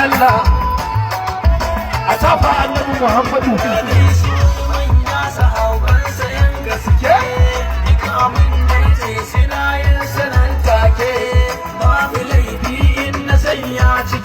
Allah a tafa annabi Muhammadu manya sahabansa yan gaske duk abin da yace suna yin sanan take babu laifi in na sanya ce